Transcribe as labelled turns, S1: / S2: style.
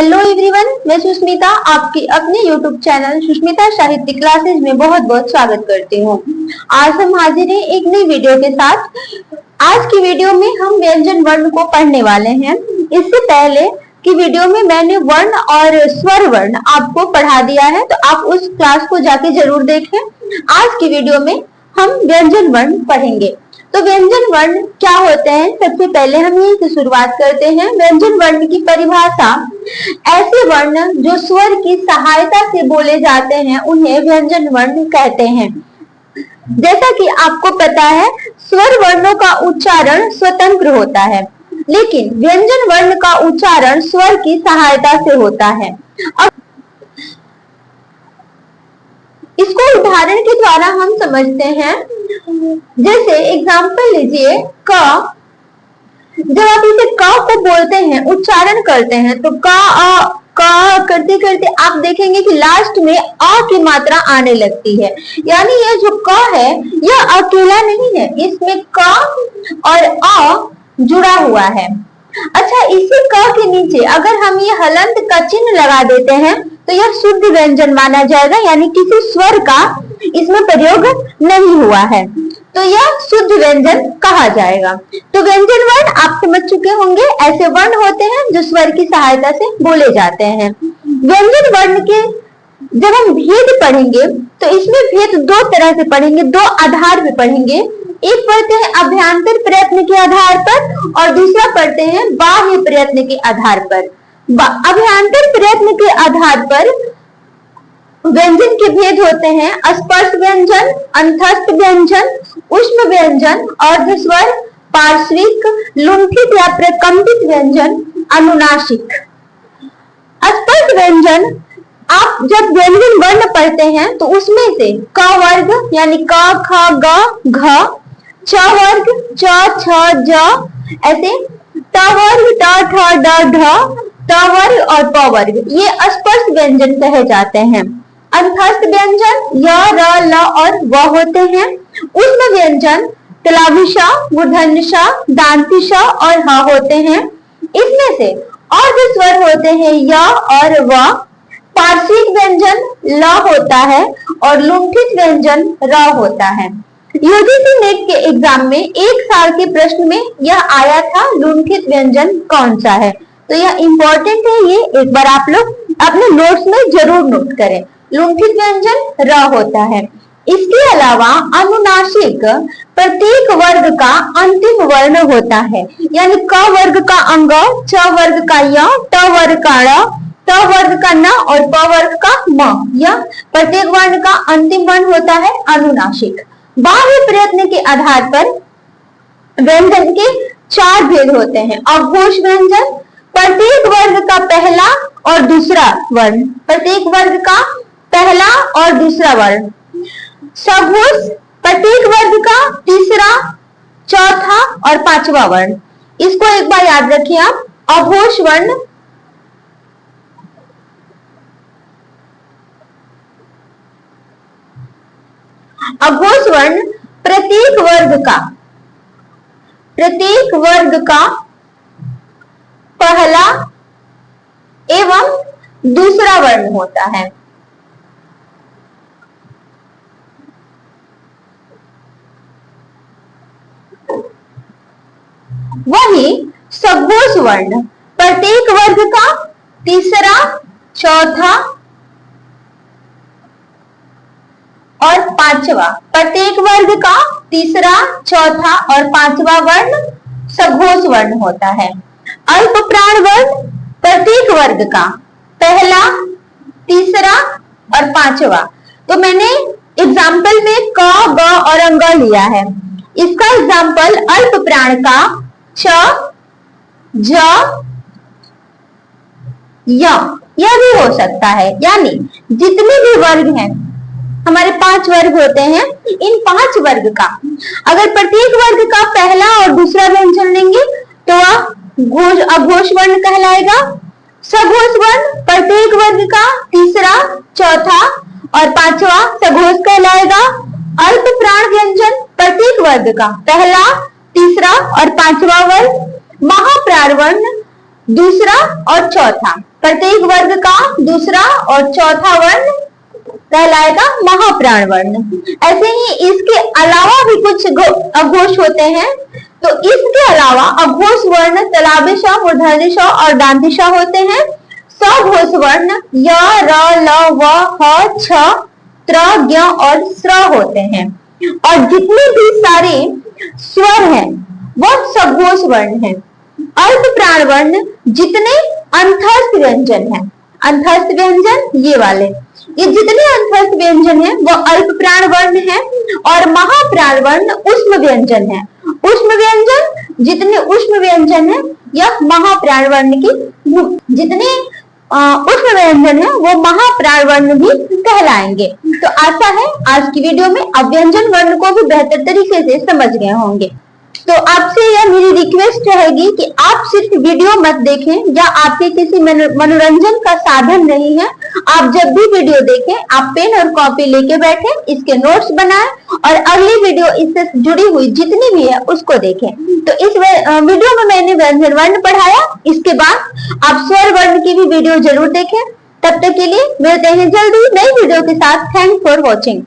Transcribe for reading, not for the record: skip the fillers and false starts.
S1: Hello everyone, मैं सुष्मिता आपकी अपने यूट्यूब चैनल सुष्मिता साहित्य क्लासेज में बहुत बहुत स्वागत करती हूँ। आज हम हाजिर हैं एक नई वीडियो के साथ। आज की वीडियो में हम व्यंजन वर्ण को पढ़ने वाले हैं। इससे पहले की वीडियो में मैंने वर्ण और स्वर वर्ण आपको पढ़ा दिया है, तो आप उस क्लास को जाके जरूर देखें। आज की वीडियो में हम व्यंजन वर्ण पढ़ेंगे। तो व्यंजन वर्ण क्या होते हैं, सबसे पहले हम यहीं से शुरुआत करते हैं। व्यंजन वर्ण की परिभाषा, ऐसे वर्ण जो स्वर की सहायता से बोले जाते हैं उन्हें व्यंजन वर्ण कहते हैं। जैसा कि आपको पता है, स्वर वर्णों का उच्चारण स्वतंत्र होता है, लेकिन व्यंजन वर्ण का उच्चारण स्वर की सहायता से होता है। अब इसको उदाहरण के द्वारा हम समझते हैं। जैसे एग्जाम्पल लीजिए, क। जब आप इसे क को बोलते हैं, उच्चारण करते हैं, तो क करते करते आप देखेंगे कि लास्ट में अ की मात्रा आने लगती है। यानी यह जो क है यह अकेला नहीं है, इसमें क और अ जुड़ा हुआ है। अच्छा, इसी क के नीचे अगर हम ये हलंत का चिन्ह लगा देते हैं तो यह शुद्ध व्यंजन माना जाएगा, यानी किसी स्वर का इसमें प्रयोग नहीं हुआ है, तो यह शुद्ध व्यंजन कहा जाएगा। तो व्यंजन वर्ण आप समझ चुके होंगे, ऐसे वर्ण होते हैं जो स्वर की सहायता से बोले जाते हैं। व्यंजन वर्ण के जब हम भेद पढ़ेंगे तो इसमें भेद दो तरह से पढ़ेंगे, दो आधार पे पढ़ेंगे। एक पढ़ते हैं अभ्यांतर प्रयत्न के आधार पर और दूसरा पढ़ते हैं बाह्य प्रयत्न के आधार पर। अभ्यांतर प्रयत्न के आधार पर व्यंजन के भेद होते हैं स्पर्श व्यंजन, अंतस्थ व्यंजन, उष्म व्यंजन, अर्धस्वर, पार्श्विक, लुंठित या प्रकंपित व्यंजन, अनुनासिक। स्पर्श व्यंजन आप जब व्यंजन वर्ण पढ़ते हैं तो उसमें से क वर्ग यानी क, ख, ग, घ, च वर्ग च, छ, ज, ऐसे ट वर्ग ट, ठ, ड, ढ, त वर्ग और प वर्ग, ये स्पर्श व्यंजन कहे जाते हैं। अंतस्थ व्यंजन य, र, ल और व होते हैं। उष्म व्यंजन तलाभिषा, मूर्धन्यषा, दांतिषा और ह होते हैं। इसमें से अर्धस्वर होते हैं य और व। पार्श्विक व्यंजन ल होता है और लुंठित व्यंजन र होता है। यूजीसी नेट के एग्जाम में एक साल के प्रश्न में यह आया था, लुंठित व्यंजन कौन सा है, तो यह इंपॉर्टेंट है, ये एक बार आप लोग अपने नोट्स में जरूर नोट करें। लुंठित व्यंजन र होता है। इसके अलावा अनुनासिक प्रत्येक वर्ग का अंतिम वर्ण होता है, यानी क वर्ग का अंग, च वर्ग का य, ट वर्ग का ण, त वर्ग का न और प वर्ग का म, यह प्रत्येक वर्ण का अंतिम वर्ण होता है अनुनासिक। बाह्य प्रयत्न के आधार पर व्यंजन के चार भेद होते हैं। अघोष व्यंजन प्रत्येक वर्ग का पहला और दूसरा वर्ण, प्रत्येक वर्ग का पहला और दूसरा वर्ण। सघोष प्रत्येक वर्ग का तीसरा, चौथा और पांचवा वर्ण। इसको एक बार याद रखिए आप। अघोष वर्ण अघोष वर्ण प्रत्येक वर्ग का पहला एवं दूसरा वर्ण होता है। वही सघोष वर्ण प्रत्येक वर्ग का तीसरा, चौथा और पांचवा, प्रत्येक वर्ग का तीसरा, चौथा और पांचवा वर्ण सघोष वर्ण होता है। अल्प प्राण वर्ण प्रत्येक वर्ग का पहला, तीसरा और पांचवा। तो मैंने एग्जाम्पल में क, ग और अंग लिया है। इसका एग्जाम्पल अल्प प्राण का च, ज, य, यह भी हो सकता है। यानी जितने भी वर्ग हैं, हमारे 5 वर्ग होते हैं, इन 5 वर्ग का अगर प्रत्येक वर्ग का पहला और दूसरा व्यंजन लेंगे तो वह अघोष वर्ण कहलाएगा। सघोष वर्ण प्रत्येक वर्ग का तीसरा, चौथा और पांचवा सघोष कहलाएगा। अल्प प्राण व्यंजन प्रत्येक वर्ग का पहला, तीसरा और पांचवा वर्ण। महाप्राण वर्ण दूसरा और चौथा, प्रत्येक वर्ग का दूसरा और चौथा वर्ण कहलाएगा महाप्राण वर्ण। ऐसे ही इसके अलावा भी कुछ अघोष होते हैं। तो इसके अलावा अघोष वर्ण तलाबिश, मूर्धन्य श और दांती श होते हैं। सघोष वर्ण य, र, ल, व, ह, छ, त्र, ज्ञ और स्र होते हैं। और जितने भी सारे स्वर हैं वह सघोष वर्ण है। अल्प प्राण वर्ण जितने अंतस्थ व्यंजन हैं, अंतस्थ व्यंजन ये वाले, ये जितने अंतस्थ व्यंजन हैं वह अल्प प्राण वर्ण है। और महाप्राण वर्ण उष्म व्यंजन है। उष्म व्यंजन जितने उष्म व्यंजन है यह महाप्राण वर्ण की, जितने उष्म व्यंजन है वो महाप्राण वर्ण भी कहलाएंगे। तो आशा है आज की वीडियो में आप व्यंजन वर्ण को भी बेहतर तरीके से समझ गए होंगे। तो आपसे यह मेरी रिक्वेस्ट रहेगी कि आप सिर्फ वीडियो मत देखें या आपके किसी मनोरंजन का साधन नहीं है। आप जब भी वीडियो देखें आप पेन और कॉपी लेके बैठे, इसके नोट्स बनाएं और अगली वीडियो इससे जुड़ी हुई जितनी भी है उसको देखें। तो इस वीडियो में मैंने व्यंजन वर्ण पढ़ाया, इसके बाद आप स्वर वर्ण की भी वीडियो जरूर देखें। तब तक के लिए मिलते हैं जल्दी नई वीडियो के साथ। Thanks for watching.